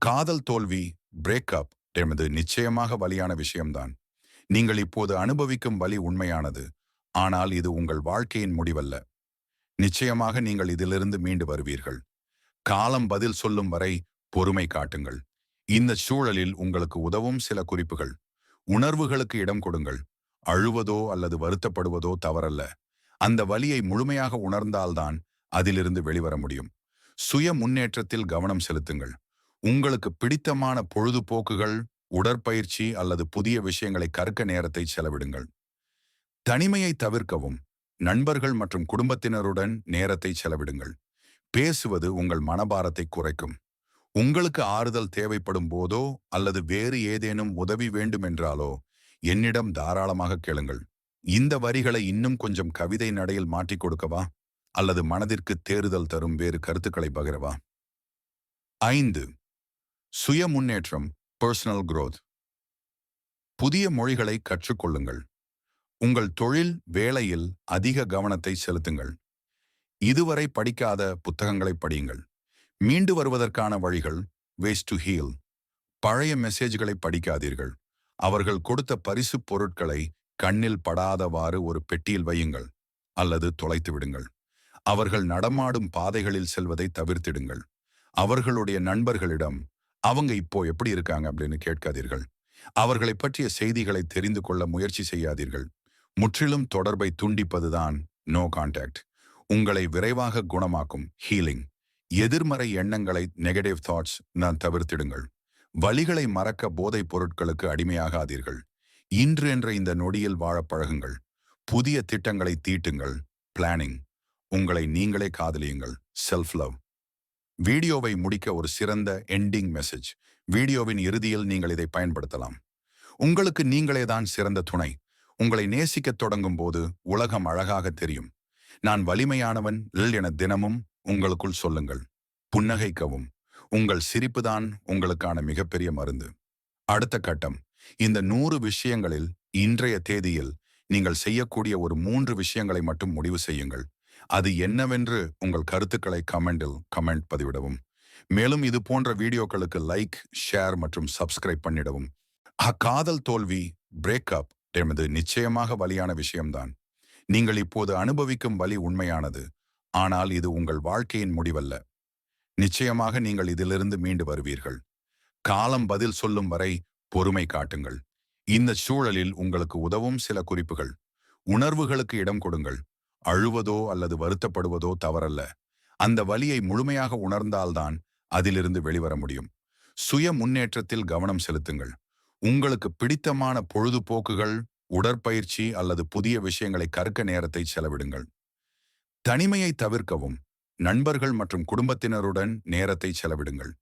காதல் தோல்வி, பிரேக்கப் என்பது நிச்சயமாக வலியான விஷயம்தான். நீங்கள் இப்போது அனுபவிக்கும் வலி உண்மையானது. ஆனால் இது உங்கள் வாழ்க்கையின் முடிவல்ல. நிச்சயமாக நீங்கள் இதிலிருந்து மீண்டு வருவீர்கள். காலம் பதில் சொல்லும் வரை பொறுமை காட்டுங்கள். இந்த சூழலில் உங்களுக்கு உதவும் சில குறிப்புகள். உணர்வுகளுக்கு இடம் கொடுங்கள். அழுவதோ அல்லது வருத்தப்படுவதோ தவறல்ல. அந்த வலியை முழுமையாக உணர்ந்தால்தான் அதிலிருந்து வெளிவர முடியும். சுய முன்னேற்றத்தில் கவனம் செலுத்துங்கள். உங்களுக்கு பிடித்தமான பொழுதுபோக்குகள், உடற்பயிற்சி அல்லது புதிய விஷயங்களை கற்க நேரத்தை செலவிடுங்கள். தனிமையை தவிர்க்கவும். நண்பர்கள் மற்றும் குடும்பத்தினருடன் நேரத்தை செலவிடுங்கள். பேசுவது உங்கள் மனபாரத்தை குறைக்கும். உங்களுக்கு ஆறுதல் தேவைப்படும் போதோ அல்லது வேறு ஏதேனும் உதவி வேண்டுமென்றாலோ என்னிடம் தாராளமாக கேளுங்கள். இந்த வரிகளை இன்னும் கொஞ்சம் கவிதை நடையில் மாற்றிக் கொடுக்கவா? அல்லது மனதிற்கு தேறுதல் தரும் வேறு கருத்துக்களை பகிரவா? 5. சுய முன்னேற்றம், பர்சனல் growth. புதிய மொழிகளை கற்றுக்கொள்ளுங்கள். உங்கள் தொழில், வேலையில் அதிக கவனத்தை செலுத்துங்கள். இதுவரை படிக்காத புத்தகங்களை படியுங்கள். மீண்டு வருவதற்கான வழிகள், ways to heal. பழைய மெசேஜ்களை படிக்காதீர்கள். அவர்கள் கொடுத்த பரிசு பொருட்களை கண்ணில் படாதவாறு ஒரு பெட்டியில் வையுங்கள் அல்லது தொலைத்து விடுங்கள். அவர்கள் நடமாடும் பாதைகளில் செல்வதை தவிர்த்திடுங்கள். அவர்களுடைய நண்பர்களிடம் அவங்க இப்போ எப்படி இருக்காங்க அப்படின்னு கேட்காதீர்கள். அவர்களை பற்றிய செய்திகளை தெரிந்து கொள்ள முயற்சி செய்யாதீர்கள். முற்றிலும் தொடர்பை துண்டிப்பதுதான் நோ கான்டாக்ட். உங்களை விரைவாக குணமாக்கும் ஹீலிங். எதிர்மறை எண்ணங்களை, நெகட்டிவ் தாட்ஸ் தவிர்த்திடுங்கள். வலிகளை மறக்க போதைப் பொருட்களுக்கு அடிமையாகாதீர்கள். இன்று என்ற இந்த நொடியில் வாழ பழகுங்கள். புதிய திட்டங்களை தீட்டுங்கள். பிளானிங். உங்களை நீங்களே காதலியுங்கள். Self love. வீடியோவை முடிக்க ஒரு சிறந்த எண்டிங் மெசேஜ். வீடியோவின் இறுதியில் நீங்கள் இதை பயன்படுத்தலாம். உங்களுக்கு நீங்களே தான் சிறந்த துணை. உங்களை நேசிக்கத் தொடங்கும் போது உலகம் அழகாக தெரியும். நான் வலிமையானவன் என தினமும் உங்களுக்குள் சொல்லுங்கள். புன்னகைக்கவும். உங்கள் சிரிப்புதான் உங்களுக்கான மிகப்பெரிய மருந்து. அடுத்த கட்டம். இந்த 100 விஷயங்களில் இன்றைய தேதியில் நீங்கள் செய்யக்கூடிய ஒரு 3 விஷயங்களை மட்டும் முடிவு செய்யுங்கள். அது என்னவென்று உங்கள் கருத்துக்களை கமெண்ட் பதிவிடவும். மேலும் இது போன்ற வீடியோக்களுக்கு லைக், ஷேர் மற்றும் சப்ஸ்கிரைப் பண்ணிடவும். காதல் தோல்வி, பிரேக்கப் என்பது நிச்சயமாக வலியான விஷயம்தான். நீங்கள் இப்போது அனுபவிக்கும் வலி உண்மையானது. ஆனால் இது உங்கள் வாழ்க்கையின் முடிவல்ல. நிச்சயமாக நீங்கள் இதிலிருந்து மீண்டு வருவீர்கள். காலம் பதில் சொல்லும் வரை பொறுமை காட்டுங்கள். இந்த சூழலில் உங்களுக்கு உதவும் சில குறிப்புகள். உணர்வுகளுக்கு இடம் கொடுங்கள். அழுவதோ அல்லது வருத்தப்படுவதோ தவறல்ல. அந்த வலியை முழுமையாக உணர்ந்தால்தான் அதிலிருந்து வெளிவர முடியும். சுய முன்னேற்றத்தில் கவனம் செலுத்துங்கள். உங்களுக்கு பிடித்தமான பொழுதுபோக்குகள், உடற்பயிற்சி அல்லது புதிய விஷயங்களை கற்க நேரத்தை செலவிடுங்கள். தனிமையை தவிர்க்கவும். நண்பர்கள் மற்றும் குடும்பத்தினருடன் நேரத்தை செலவிடுங்கள்.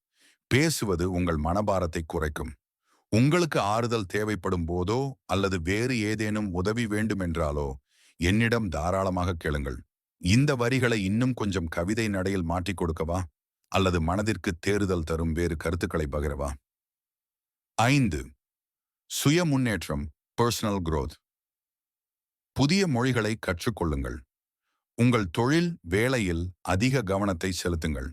பேசுவது உங்கள் மனபாரத்தை குறைக்கும். உங்களுக்கு ஆறுதல் தேவைப்படும் போதோ அல்லது வேறு ஏதேனும் உதவி வேண்டுமென்றாலோ என்னிடம் தாராளமாக கேளுங்கள். இந்த வரிகளை இன்னும் கொஞ்சம் கவிதை நடையில் மாற்றிக் கொடுக்கவா? அல்லது மனதிற்கு தேறுதல் தரும் வேறு கருத்துக்களை பகிரவா? 5. சுய முன்னேற்றம், பர்சனல் growth. புதிய மொழிகளை கற்றுக்கொள்ளுங்கள். உங்கள் தொழில், வேலையில் அதிக கவனத்தை செலுத்துங்கள்.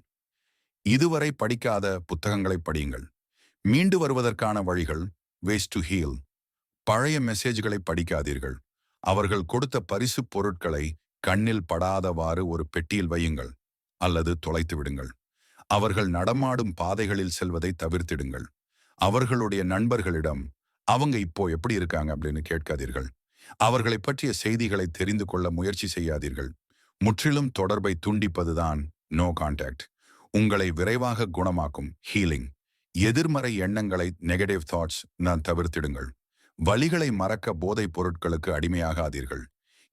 இதுவரை படிக்காத புத்தகங்களை படியுங்கள். மீண்டு வருவதற்கான வழிகள், ways to heal. பழைய மெசேஜ்களை படிக்காதீர்கள். அவர்கள் கொடுத்த பரிசு பொருட்களை கண்ணில் படாதவாறு ஒரு பெட்டியில் வையுங்கள் அல்லது தொலைத்து விடுங்கள். அவர்கள் நடமாடும் பாதைகளில் செல்வதை தவிர்த்திடுங்கள். அவர்களுடைய நண்பர்களிடம் அவங்க இப்போ எப்படி இருக்காங்க அப்படின்னு கேட்காதீர்கள். அவர்களை பற்றிய செய்திகளை தெரிந்து கொள்ள முயற்சி செய்யாதீர்கள். முற்றிலும் தொடர்பை துண்டிப்பதுதான் நோ கான்டாக்ட். உங்களை விரைவாக குணமாக்கும் ஹீலிங். எதிர்மறை எண்ணங்களை, நெகட்டிவ் தாட்ஸ் தவிர்த்திடுங்கள். வலிகளை மறக்க போதைப் பொருட்களுக்கு அடிமையாகாதீர்கள்.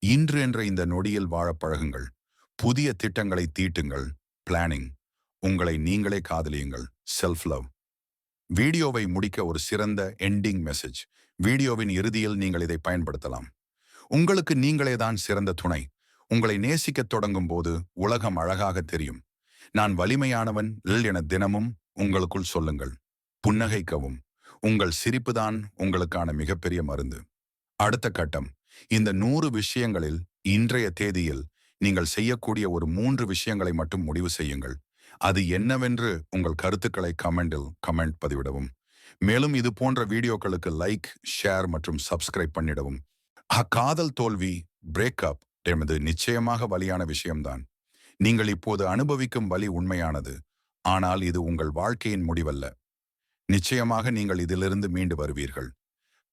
இன்று என்ற இந்த நொடியில் வாழ பழகுங்கள். புதிய திட்டங்களை தீட்டுங்கள். பிளானிங். உங்களை நீங்களே காதலியுங்கள். Self love. வீடியோவை முடிக்க ஒரு சிறந்த எண்டிங் மெசேஜ். வீடியோவின் இறுதியில் நீங்கள் இதை பயன்படுத்தலாம். உங்களுக்கு நீங்களே தான் சிறந்த துணை. உங்களை நேசிக்கத் தொடங்கும் போது உலகம் அழகாக தெரியும். நான் வலிமையானவன் என தினமும் உங்களுக்குள் சொல்லுங்கள். புன்னகைக்கவும். உங்கள் சிரிப்புதான் உங்களுக்கான மிகப்பெரிய மருந்து. அடுத்த கட்டம். இந்த 100 விஷயங்களில் இன்றைய தேதியில் நீங்கள் செய்யக்கூடிய ஒரு 3 விஷயங்களை மட்டும் முடிவு செய்யுங்கள். அது என்னவென்று உங்கள் கருத்துக்களை கமெண்ட் பதிவிடவும். மேலும் இது போன்ற வீடியோக்களுக்கு லைக், ஷேர் மற்றும் சப்ஸ்கிரைப் பண்ணிடவும். காதல் தோல்வி, பிரேக்கப் என்பது நிச்சயமாக வலியான விஷயம்தான். நீங்கள் இப்போது அனுபவிக்கும் வலி உண்மையானது. ஆனால் இது உங்கள் வாழ்க்கையின் முடிவல்ல. நிச்சயமாக நீங்கள் இதிலிருந்து மீண்டு வருவீர்கள்.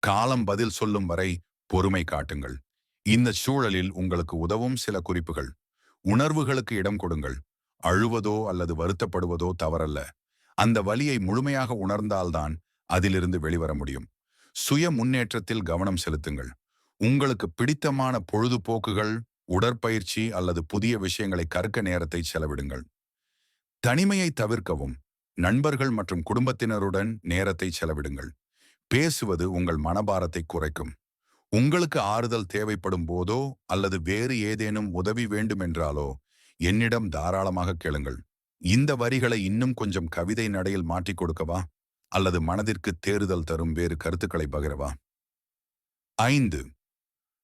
காலம் பதில் சொல்லும் வரை பொறுமை காட்டுங்கள். இந்த சூழலில் உங்களுக்கு உதவும் சில குறிப்புகள். உணர்வுகளுக்கு இடம் கொடுங்கள். அழுவதோ அல்லது வருத்தப்படுவதோ தவறல்ல. அந்த வலியை முழுமையாக உணர்ந்தால்தான் அதிலிருந்து வெளிவர முடியும். சுய முன்னேற்றத்தில் கவனம் செலுத்துங்கள். உங்களுக்கு பிடித்தமான பொழுதுபோக்குகள், உடற்பயிற்சி அல்லது புதிய விஷயங்களை கற்க நேரத்தை செலவிடுங்கள். தனிமையை தவிர்க்கவும். நண்பர்கள் மற்றும் குடும்பத்தினருடன் நேரத்தை செலவிடுங்கள். பேசுவது உங்கள் மனபாரத்தை குறைக்கும். உங்களுக்கு ஆறுதல் தேவைப்படும் போதோ அல்லது வேறு ஏதேனும் உதவி வேண்டுமென்றாலோ என்னிடம் தாராளமாக கேளுங்கள். இந்த வரிகளை இன்னும் கொஞ்சம் கவிதை நடையில் மாற்றிக் கொடுக்கவா? அல்லது மனதிற்கு தேறுதல் தரும் வேறு கருத்துக்களை பகிரவா? 5.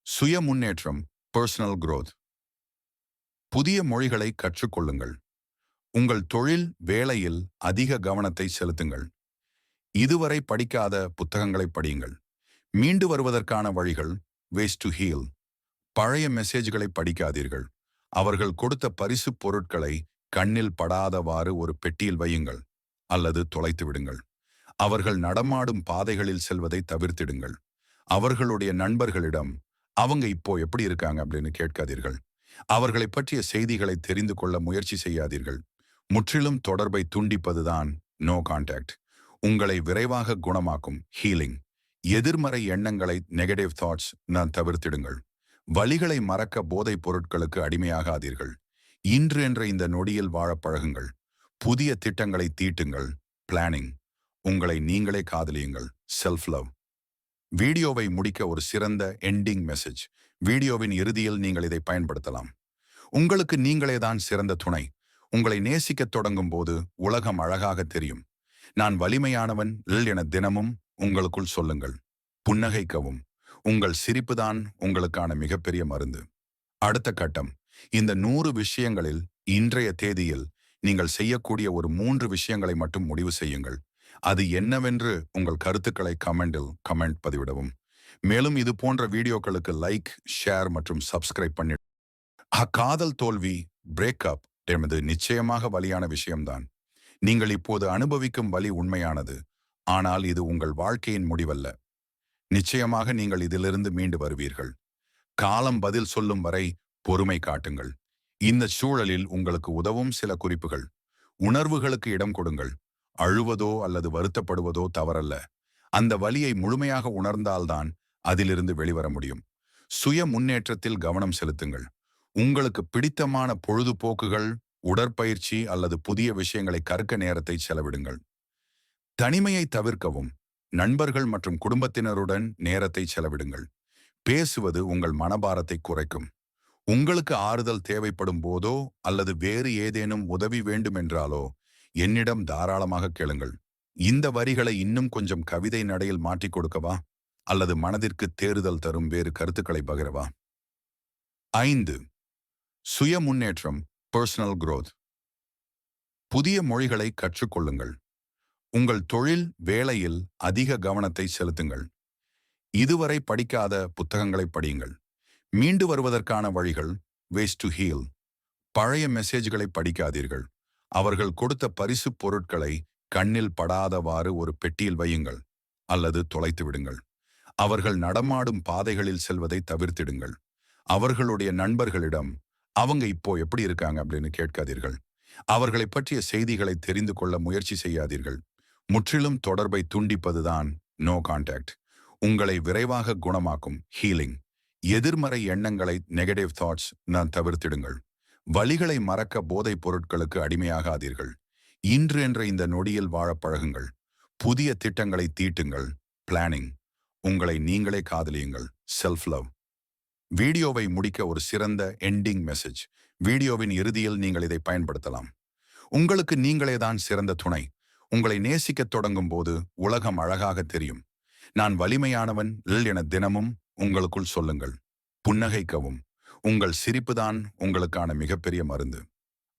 சுய முன்னேற்றம், பர்சனல் growth. புதிய மொழிகளை கற்றுக்கொள்ளுங்கள். உங்கள் தொழில், வேலையில் அதிக கவனத்தை செலுத்துங்கள். இதுவரை படிக்காத புத்தகங்களை படியுங்கள். மீண்டு வருவதற்கான வழிகள், ways to heal. பழைய மெசேஜ்களை படிக்காதீர்கள். அவர்கள் கொடுத்த பரிசு பொருட்களை கண்ணில் படாதவாறு ஒரு பெட்டியில் வையுங்கள் அல்லது தொலைத்து விடுங்கள். அவர்கள் நடமாடும் பாதைகளில் செல்வதை தவிர்த்திடுங்கள். அவர்களுடைய நண்பர்களிடம் அவங்க இப்போ எப்படி இருக்காங்க அப்படின்னு கேட்காதீர்கள். அவர்களை பற்றிய செய்திகளை தெரிந்து கொள்ள முயற்சி செய்யாதீர்கள். முற்றிலும் தொடர்பை துண்டிப்பதுதான் நோ கான்டாக்ட். உங்களை விரைவாக குணமாக்கும் ஹீலிங். எதிர்மறை எண்ணங்களை, நெகட்டிவ் தாட்ஸ் தவிர்த்திடுங்கள். வலிகளை மறக்க போதைப் பொருட்களுக்கு அடிமையாகாதீர்கள். இன்று என்ற இந்த நொடியில் வாழ பழகுங்கள். புதிய திட்டங்களை தீட்டுங்கள். பிளானிங். உங்களை நீங்களே காதலியுங்கள். Self love. வீடியோவை முடிக்க ஒரு சிறந்த எண்டிங் மெசேஜ். வீடியோவின் இறுதியில் நீங்கள் இதை பயன்படுத்தலாம். உங்களுக்கு நீங்களே தான் சிறந்த துணை. உங்களை நேசிக்கத் தொடங்கும் போது உலகம் அழகாக தெரியும். நான் வலிமையானவன் என தினமும் உங்களுக்குள் சொல்லுங்கள். புன்னகைக்கவும். உங்கள் சிரிப்புதான் உங்களுக்கான மிகப்பெரிய மருந்து. அடுத்த கட்டம். இந்த 100 விஷயங்களில் இன்றைய தேதியில் நீங்கள் செய்யக்கூடிய ஒரு 3 விஷயங்களை மட்டும் முடிவு செய்யுங்கள். அது என்னவென்று உங்கள் கருத்துக்களை கமெண்ட் பதிவிடவும். மேலும் இது போன்ற வீடியோக்களுக்கு லைக், ஷேர் மற்றும் சப்ஸ்கிரைப் பண்ணி. காதல் தோல்வி, பிரேக்கப் என்பது நிச்சயமாக வலியான விஷயம்தான். நீங்கள் இப்போது அனுபவிக்கும் வலி உண்மையானது. ஆனால் இது உங்கள் வாழ்க்கையின் முடிவல்ல. நிச்சயமாக நீங்கள் இதிலிருந்து மீண்டு வருவீர்கள். காலம் பதில் சொல்லும் வரை பொறுமை காட்டுங்கள். இந்த சூழலில் உங்களுக்கு உதவும் சில குறிப்புகள். உணர்வுகளுக்கு இடம் கொடுங்கள். அழுவதோ அல்லது வருத்தப்படுவதோ தவறல்ல. அந்த வலியை முழுமையாக உணர்ந்தால்தான் அதிலிருந்து வெளிவர முடியும். சுய முன்னேற்றத்தில் கவனம் செலுத்துங்கள். உங்களுக்கு பிடித்தமான பொழுதுபோக்குகள், உடற்பயிற்சி அல்லது புதிய விஷயங்களை கற்க நேரத்தை செலவிடுங்கள். தனிமையை தவிர்க்கவும். நண்பர்கள் மற்றும் குடும்பத்தினருடன் நேரத்தை செலவிடுங்கள். பேசுவது உங்கள் மனபாரத்தை குறைக்கும். உங்களுக்கு ஆறுதல் தேவைப்படும் போதோ அல்லது வேறு ஏதேனும் உதவி வேண்டுமென்றாலோ என்னிடம் தாராளமாக கேளுங்கள். இந்த வரிகளை இன்னும் கொஞ்சம் கவிதை நடையில் மாற்றிக் கொடுக்கவா? அல்லது மனதிற்கு தேறுதல் தரும் வேறு கருத்துக்களை பகிரவா? 5. சுய முன்னேற்றம், பர்சனல் growth. புதிய மொழிகளை கற்றுக்கொள்ளுங்கள். உங்கள் தொழில், வேலையில் அதிக கவனத்தை செலுத்துங்கள். இதுவரை படிக்காத புத்தகங்களை படியுங்கள். மீண்டு வருவதற்கான வழிகள், ways to heal. பழைய மெசேஜ்களை படிக்காதீர்கள். அவர்கள் கொடுத்த பரிசு பொருட்களை கண்ணில் படாதவாறு ஒரு பெட்டியில் வையுங்கள் அல்லது தொலைத்து விடுங்கள். அவர்கள் நடமாடும் பாதைகளில் செல்வதை தவிர்த்திடுங்கள். அவர்களுடைய நண்பர்களிடம் அவங்க இப்போ எப்படி இருக்காங்க அப்படின்னு கேட்காதீர்கள். அவர்களை பற்றிய செய்திகளை தெரிந்து கொள்ள முயற்சி செய்யாதீர்கள். முற்றிலும் தொடர்பை துண்டிப்பதுதான் நோ கான்டாக்ட். உங்களை விரைவாக குணமாக்கும் ஹீலிங். எதிர்மறை எண்ணங்களை, நெகட்டிவ் தாட்ஸ் தவிர்த்திடுங்கள். வலிகளை மறக்க போதைப் பொருட்களுக்கு அடிமையாகாதீர்கள். இன்று என்ற இந்த நொடியில் வாழ பழகுங்கள். புதிய திட்டங்களை தீட்டுங்கள். பிளானிங். உங்களை நீங்களே காதலியுங்கள். Self love. வீடியோவை முடிக்க ஒரு சிறந்த எண்டிங் மெசேஜ். வீடியோவின் இறுதியில் நீங்கள் இதை பயன்படுத்தலாம். உங்களுக்கு நீங்களே தான் சிறந்த துணை. உங்களை நேசிக்கத் தொடங்கும் போது உலகம் அழகாக தெரியும். நான் வலிமையானவன் என தினமும் உங்களுக்குள் சொல்லுங்கள். புன்னகைக்கவும். உங்கள் சிரிப்புதான் உங்களுக்கான மிகப்பெரிய மருந்து.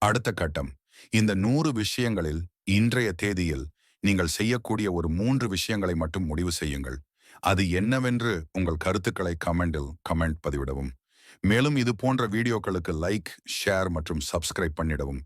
அடுத்த கட்டம். இந்த 100 விஷயங்களில் இன்றைய தேதியில் நீங்கள் செய்யக்கூடிய ஒரு 3 விஷயங்களை மட்டும் முடிவு செய்யுங்கள். அது என்னவென்று உங்கள் கருத்துக்களை கமெண்ட் பதிவிடவும். மேலும் இது போன்ற வீடியோக்களுக்கு லைக், ஷேர் மற்றும் சப்ஸ்கிரைப் பண்ணிடவும்.